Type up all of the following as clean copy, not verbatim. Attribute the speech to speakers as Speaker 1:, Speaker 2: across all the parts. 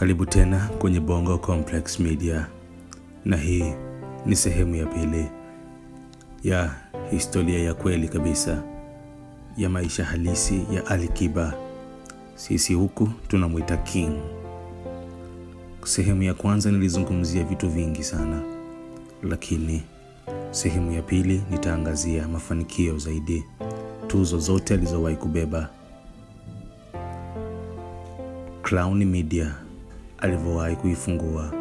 Speaker 1: Karibu tena kwenye Bongo Complex Media, na hii ni sehemu ya pili ya historia ya kweli kabisa ya maisha halisi ya Ali Kiba. Sisi huku tunamuita King. Sehemu ya kwanza nilizungumzia vitu vingi sana, lakini sehemu ya pili nitaangazia mafanikio zaidi, tuzo zote alizowahi kubeba, Crown Media alivyowahi kuifungua,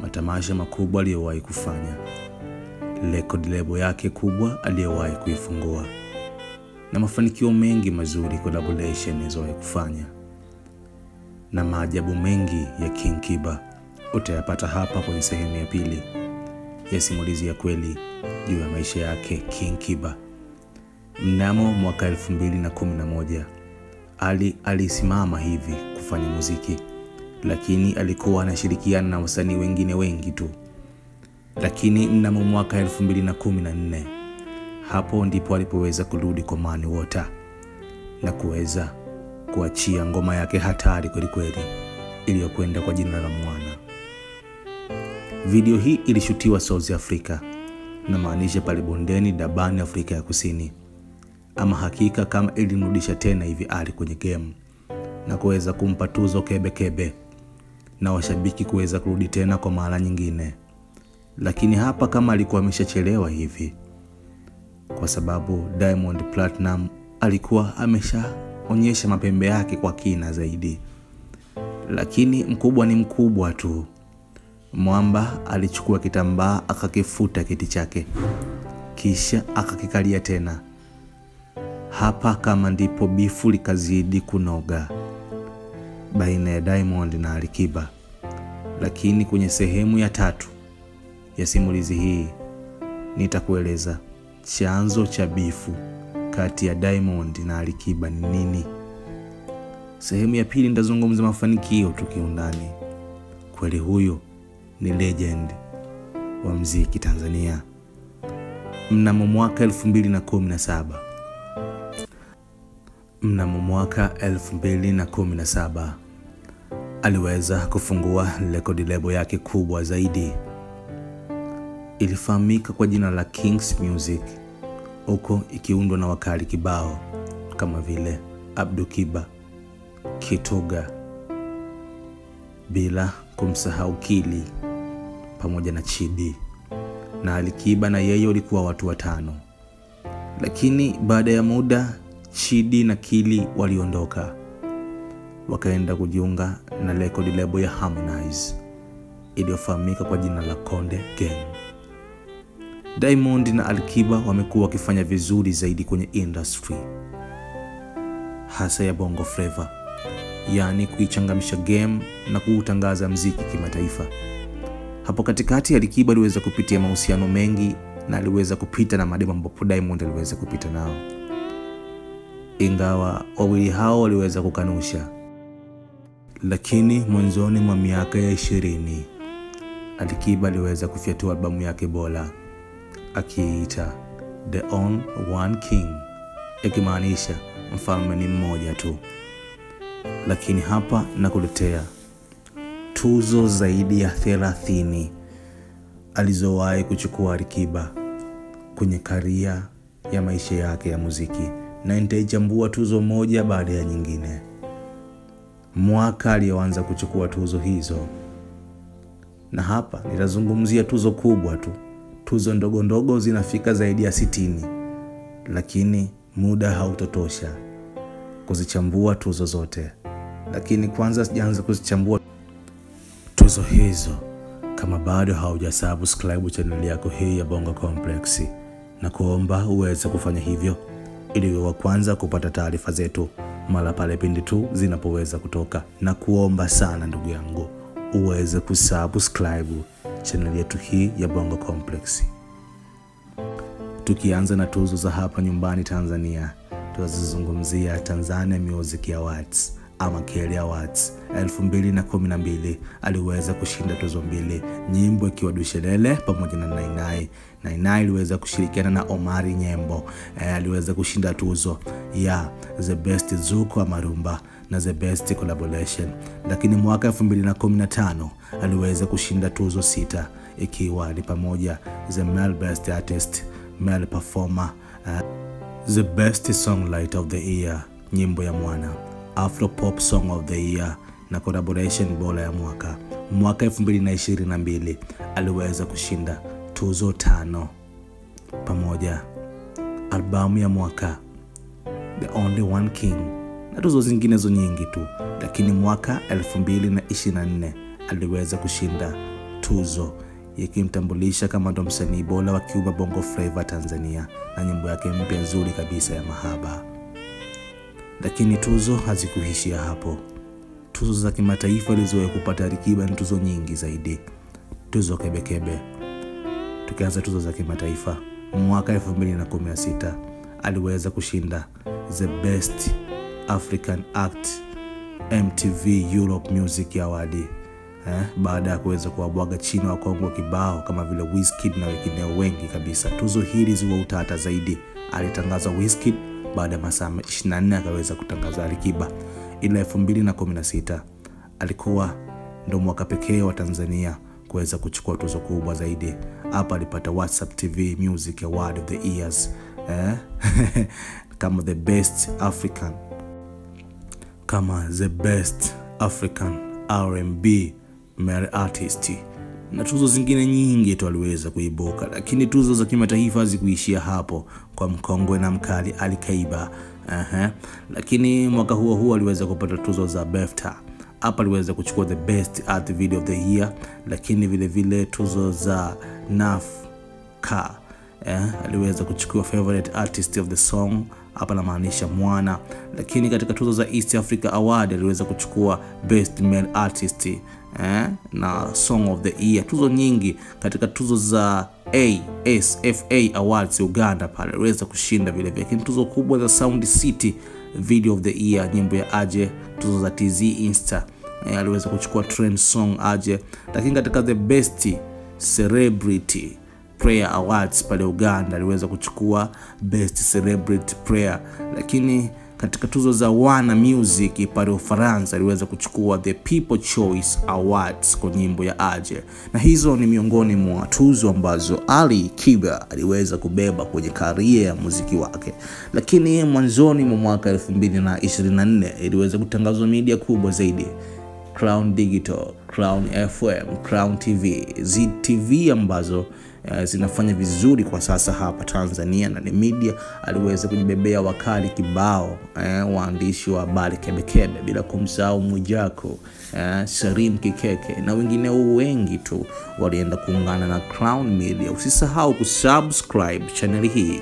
Speaker 1: matamasha makubwa aliyowahi kufanya, record label yake kubwa aliyowahi kuifungua, na mafanikio mengi mazuri collaboration alizowahi kufanya, na maajabu mengi ya King Kiba utayapata hapa kwenye sehemu ya pili ya simulizi ya kweli juu ya maisha yake King Kiba. Mnamo mwaka 2011 Ali alisimama hivi kufanya muziki, lakini alikuwa anashirikiana na wasanii wengine wengi tu. Lakini mnamo mwaka 2014 hapo ndipo alipoweza kurudi kwa Money Water na kuweza kuachia ngoma yake hatari kweli kweli iliyokwenda kwa jina la Mwana. Video hii ilishutiwa South Africa, na maanisha pale bondeni Durban, Afrika ya Kusini. Ama hakika kama ilimrudisha tena hivi Ali kwenye game na kuweza kumpa tuzo kebe na washabiki kuweza kurudi tena kwa mara nyingine. Lakini hapa kama alikuwa ameshachelewa hivi, kwa sababu Diamond Platinum alikuwa ameshaonyesha mapembe yake kwa kina zaidi. Lakini mkubwa ni mkubwa tu. Mwamba alichukua kitambaa akakifuta kiti chake, kisha akakikalia tena. Hapa kama ndipo bifu likazidi kunoga baina ya Diamond na Ali Kiba. Lakini kwenye sehemu ya tatu ya simulizi hii nitakueleza chanzo cha bifu kati ya Diamond na Ali Kiba ni nini. Sehemu ya pili nitazungumza mafanikio tukiundani. Kweli huyo ni legend wa muziki Tanzania. Mnamo mwaka 2017 aliweza kufungua record label yake kubwa zaidi. Ilifahamika kwa jina la Kings Music, huko ikiundwa na wakali kibao kama vile Abdul Kiba, Kituga, bila kumsahau Kili pamoja na Chidi. Na Ali Kiba na yeye walikuwa watu watano. Lakini baada ya muda Chidi na Kili waliondoka, wakaenda kujiunga na record label ya Harmonize iliyofahamika kwa jina la Konde Gang. Diamond na Ali Kiba wamekuwa wakifanya vizuri zaidi kwenye industry, hasa ya Bongo Flava, yani kuichangamsha game na kuutangaza muziki kimataifa. Hapo katikati Ali Kiba aliweza kupitia mahusiano mengi na aliweza kupita na mademu ambapo Diamond aliweza kupita nao, ingawa wawili hao waliweza kukanusha. Lakini mwanzoni mwa miaka ya 20 Ali Kiba aliweza kufyatua albamu yake bora akiita The Only One King, ikimaanisha mfalme ni mmoja tu. Lakini hapa nakuletea tuzo zaidi ya 30 alizowahi kuchukua Ali Kiba kwenye karia ya maisha yake ya muziki, na nitaichambua tuzo moja baada ya nyingine. Mwaka aliyoanza kuchukua tuzo hizo, na hapa nitazungumzia tuzo kubwa tu. Tuzo ndogo ndogo zinafika zaidi ya 60, lakini muda hautotosha kuzichambua tuzo zote. Lakini kwanza sijaanza kuzichambua tuzo hizo, kama bado haujasubscribe channel yako hii ya Bongo Complex, na kuomba uweze kufanya hivyo ili uwe wa kwanza kupata taarifa zetu mara pale pindi tu zinapoweza kutoka. Na kuomba sana ndugu yangu uweze kusubscribe channel yetu hii ya Bongo Complex. Tukianza na tuzo za hapa nyumbani Tanzania, tutazungumzia Tanzania Music Awards ama KELI Awards 2012. Aliweza kushinda tuzo 2, nyimbo ikiwa Dushelele pamoja na Nainai. Nainai aliweza kushirikiana na Omari Nyembo. Aliweza kushinda tuzo ya The Best Zuko ama Rumba, na The Best Collaboration. Lakini mwaka 2015 aliweza kushinda tuzo 6, ikiwa ni pamoja The Male Best Artist, Male Performer, The Best Songwriter of the Year, nyimbo ya mwana, Afro Pop Song of the Year na Collaboration bora ya mwaka. Mwaka 2022 aliweza kushinda tuzo 5 pamoja albamu ya mwaka, The Only One King na tuzo zinginezo nyingi tu. Lakini mwaka 2024 aliweza kushinda tuzo ikimtambulisha kama ndo msanii bora wa kiume Bongo Flava Tanzania na nyimbo yake mpya nzuri kabisa ya Mahaba. Lakini tuzo hazikuishia hapo. Tuzo za kimataifa alizowahi kupata Alikiba ni tuzo nyingi zaidi. Tuzo kebekebe. Tukianza tuzo za kimataifa, mwaka 2016 aliweza kushinda The Best African Act MTV Europe Music Award, baada ya kuweza kuwabwaga chini wa Kongo kibao kama vile Wizkid na wengineo wengi kabisa. Tuzo hili ziwa utata zaidi. Alitangaza Wizkid, baada ya masaa 24 akaweza kutangaza Alikiba. Ila 2016 alikuwa ndo mwaka pekee wa Tanzania kuweza kuchukua tuzo kubwa zaidi. Hapa alipata WhatsApp TV Music Award of the Years, kama The Best African, kama The Best African R&B Male Artist na tuzo zingine nyingi tu aliweza kuibuka. Lakini tuzo za kimataifa hazikuishia hapo kwa mkongwe na mkali Alikiba. Lakini mwaka huo aliweza kupata tuzo za BAFTA. Hapa aliweza kuchukua The Best Art Video of the Year, lakini vile vile tuzo za NAFCA. Aliweza kuchukua Favorite Artist of the Song, hapa na maanisha mwana. Lakini katika tuzo za East Africa Award aliweza kuchukua Best Male Artist na Song of the Year. Tuzo nyingi katika tuzo za ASFA Awards Uganda pale aliweza kushinda vile vile. Lakini tuzo kubwa za Sound City Video of the Year, nyimbo ya Aje. Tuzo za TZ Insta aliweza kuchukua Trend Song Aje. Lakini katika The Best Celebrity Prayer Awards pale Uganda aliweza kuchukua Best Celebrity Prayer. Lakini katika tuzo za Wana Music pale Ufaransa aliweza kuchukua The People Choice Awards kwa nyimbo ya Aje. Na hizo ni miongoni mwa tuzo ambazo Alikiba aliweza kubeba kwenye career ya muziki wake. Lakini mwanzoni mwa mwaka 2024 iliweza kutangazwa media kubwa zaidi, Crown Digital, Crown FM, Crown TV, ZTV ambazo zinafanya vizuri kwa sasa hapa Tanzania, na ni media aliweza kujibebea wakali kibao, waandishi wa habari kebekebe, bila kumsahau Mwijaku, Sarim Kikeke na wengine wengi tu walienda kuungana na Crown Media. Usisahau kusubscribe channel hii.